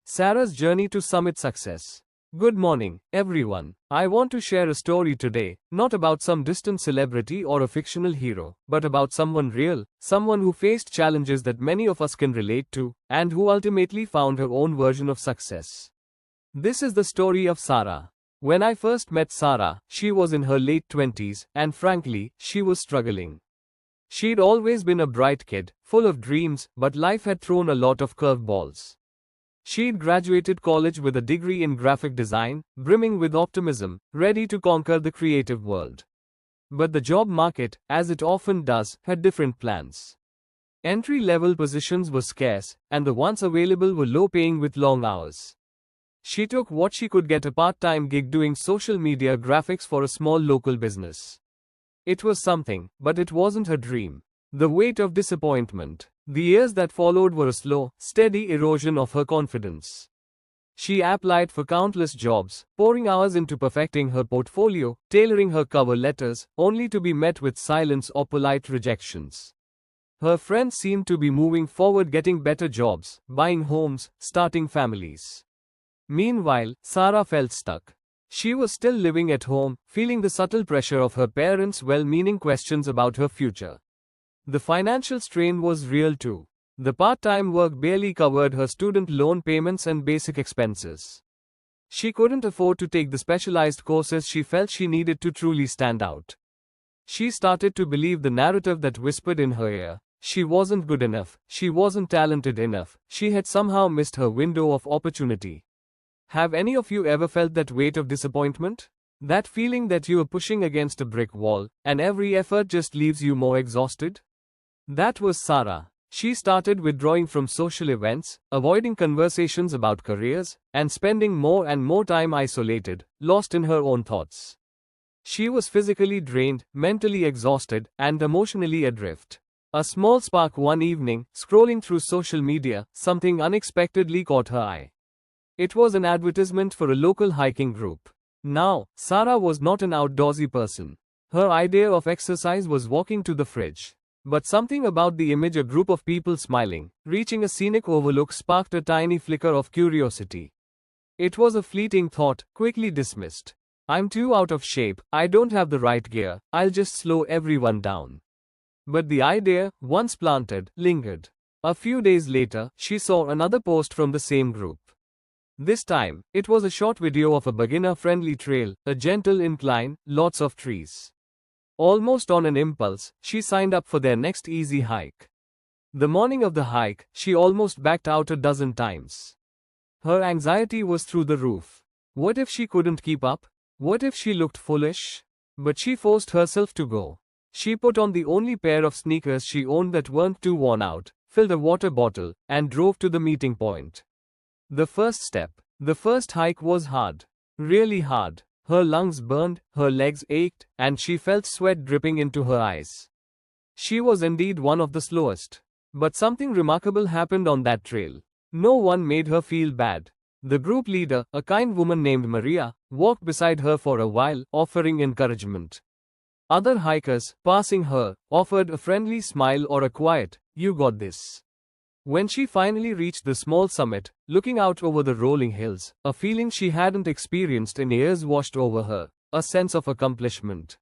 Sarah's journey to summit success. Good morning, everyone. I want to share a story today, not about some distant celebrity or a fictional hero, but about someone real, someone who faced challenges that many of us can relate to, and who ultimately found her own version of success. This is the story of Sara. When I first met Sara, she was in her late 20s, and frankly, she was struggling. She'd always been a bright kid, full of dreams, but life had thrown a lot of curveballs. She'd graduated college with a degree in graphic design, brimming with optimism, ready to conquer the creative world. But the job market, as it often does, had different plans. Entry-level positions were scarce, and the ones available were low-paying with long hours. She took what she could get, a part-time gig doing social media graphics for a small local business. It was something, but it wasn't her dream. The weight of disappointment. The years that followed were a slow, steady erosion of her confidence. She applied for countless jobs, pouring hours into perfecting her portfolio, tailoring her cover letters, only to be met with silence or polite rejections. Her friends seemed to be moving forward, getting better jobs, buying homes, starting families. Meanwhile, Sara felt stuck. She was still living at home, feeling the subtle pressure of her parents' well-meaning questions about her future. The financial strain was real too. The part-time work barely covered her student loan payments and basic expenses. She couldn't afford to take the specialized courses she felt she needed to truly stand out. She started to believe the narrative that whispered in her ear. She wasn't good enough, she wasn't talented enough, she had somehow missed her window of opportunity. Have any of you ever felt that weight of disappointment? That feeling that you are pushing against a brick wall, and every effort just leaves you more exhausted? That was Sara. She started withdrawing from social events, avoiding conversations about careers, and spending more and more time isolated, lost in her own thoughts. She was physically drained, mentally exhausted, and emotionally adrift. A small spark one evening, scrolling through social media, something unexpectedly caught her eye. It was an advertisement for a local hiking group. Now, Sara was not an outdoorsy person. Her idea of exercise was walking to the fridge. But something about the image, a group of people smiling, reaching a scenic overlook, sparked a tiny flicker of curiosity. It was a fleeting thought, quickly dismissed. I'm too out of shape, I don't have the right gear, I'll just slow everyone down. But the idea, once planted, lingered. A few days later, she saw another post from the same group. This time, it was a short video of a beginner-friendly trail, a gentle incline, lots of trees. Almost on an impulse, she signed up for their next easy hike. The morning of the hike, she almost backed out a dozen times. Her anxiety was through the roof. What if she couldn't keep up? What if she looked foolish? But she forced herself to go. She put on the only pair of sneakers she owned that weren't too worn out, filled a water bottle, and drove to the meeting point. The first hike was hard. Really hard. Her lungs burned, her legs ached, and she felt sweat dripping into her eyes. She was indeed one of the slowest. But something remarkable happened on that trail. No one made her feel bad. The group leader, a kind woman named Maria, walked beside her for a while, offering encouragement. Other hikers, passing her, offered a friendly smile or a quiet, "You got this." When she finally reached the small summit, looking out over the rolling hills, a feeling she hadn't experienced in years washed over her, a sense of accomplishment.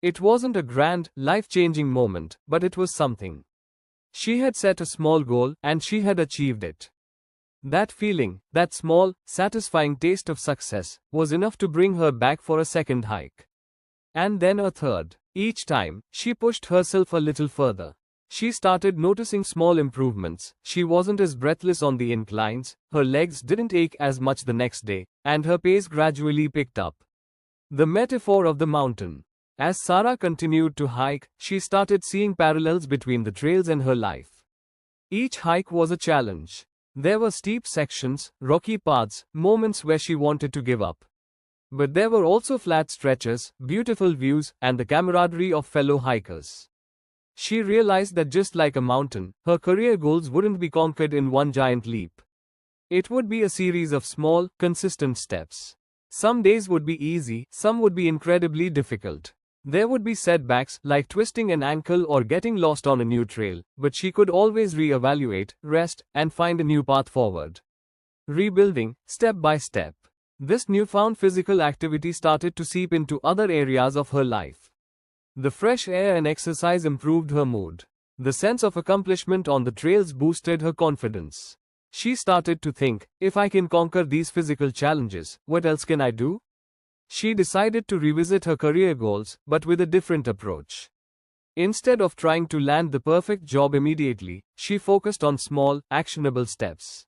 It wasn't a grand, life-changing moment, but it was something. She had set a small goal, and she had achieved it. That feeling, that small, satisfying taste of success, was enough to bring her back for a second hike. And then a third. Each time, she pushed herself a little further. She started noticing small improvements. She wasn't as breathless on the inclines, her legs didn't ache as much the next day, and her pace gradually picked up. The metaphor of the mountain. As Sara continued to hike, she started seeing parallels between the trails and her life. Each hike was a challenge. There were steep sections, rocky paths, moments where she wanted to give up. But there were also flat stretches, beautiful views, and the camaraderie of fellow hikers. She realized that just like a mountain, her career goals wouldn't be conquered in one giant leap. It would be a series of small, consistent steps. Some days would be easy, some would be incredibly difficult. There would be setbacks, like twisting an ankle or getting lost on a new trail, but she could always re-evaluate, rest, and find a new path forward. rebuilding, step by step. This newfound physical activity started to seep into other areas of her life. The fresh air and exercise improved her mood. The sense of accomplishment on the trails boosted her confidence. She started to think, if I can conquer these physical challenges, what else can I do? She decided to revisit her career goals, but with a different approach. Instead of trying to land the perfect job immediately, she focused on small, actionable steps.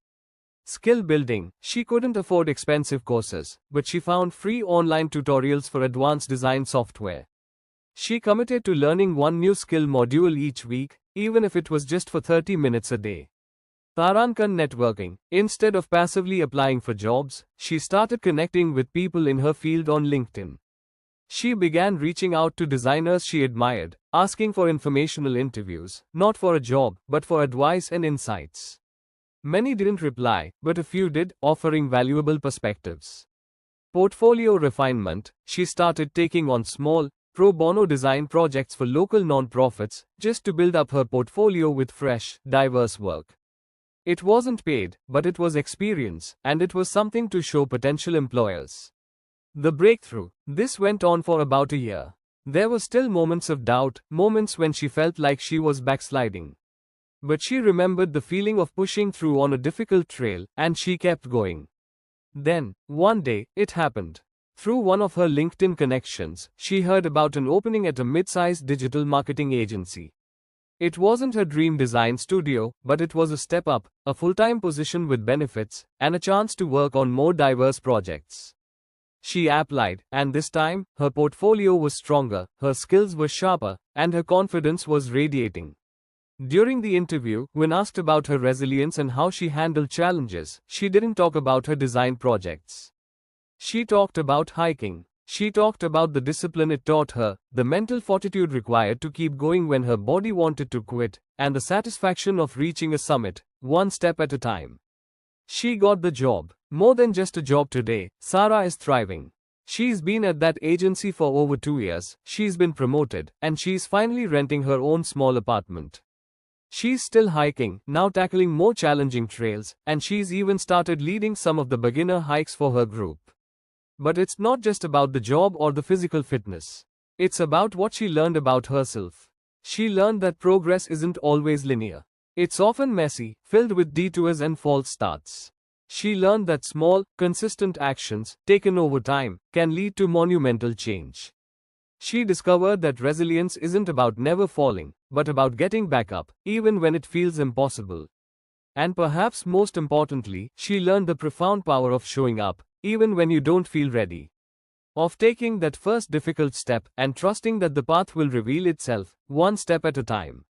Skill building. She couldn't afford expensive courses, but she found free online tutorials for advanced design software. She committed to learning one new skill module each week, even if it was just for 30 minutes a day. Tarankan networking. Instead of passively applying for jobs, she started connecting with people in her field on LinkedIn. She began reaching out to designers she admired, asking for informational interviews, not for a job, but for advice and insights. Many didn't reply, but a few did, offering valuable perspectives. Portfolio refinement. She started taking on small, pro bono design projects for local non-profits, just to build up her portfolio with fresh, diverse work. It wasn't paid, but it was experience, and it was something to show potential employers. The breakthrough. This went on for about a year. There were still moments of doubt, moments when she felt like she was backsliding. But she remembered the feeling of pushing through on a difficult trail, and she kept going. Then, one day, it happened. Through one of her LinkedIn connections, she heard about an opening at a mid-sized digital marketing agency. It wasn't her dream design studio, but it was a step up, a full-time position with benefits, and a chance to work on more diverse projects. She applied, and this time, her portfolio was stronger, her skills were sharper, and her confidence was radiating. During the interview, when asked about her resilience and how she handled challenges, she didn't talk about her design projects. She talked about hiking. She talked about the discipline it taught her, the mental fortitude required to keep going when her body wanted to quit, and the satisfaction of reaching a summit, one step at a time. She got the job. More than just a job today, Sara is thriving. She's been at that agency for over 2 years, she's been promoted, and she's finally renting her own small apartment. She's still hiking, now tackling more challenging trails, and she's even started leading some of the beginner hikes for her group. But it's not just about the job or the physical fitness. It's about what she learned about herself. She learned that progress isn't always linear. It's often messy, filled with detours and false starts. She learned that small, consistent actions, taken over time, can lead to monumental change. She discovered that resilience isn't about never falling, but about getting back up, even when it feels impossible. And perhaps most importantly, she learned the profound power of showing up, even when you don't feel ready. Of taking that first difficult step and trusting that the path will reveal itself, one step at a time.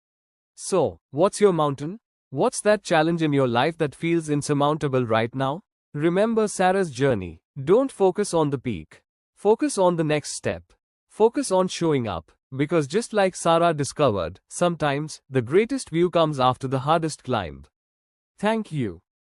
So, what's your mountain? What's that challenge in your life that feels insurmountable right now? Remember Sara's journey. Don't focus on the peak. Focus on the next step. Focus on showing up. Because just like Sara discovered, sometimes the greatest view comes after the hardest climb. Thank you.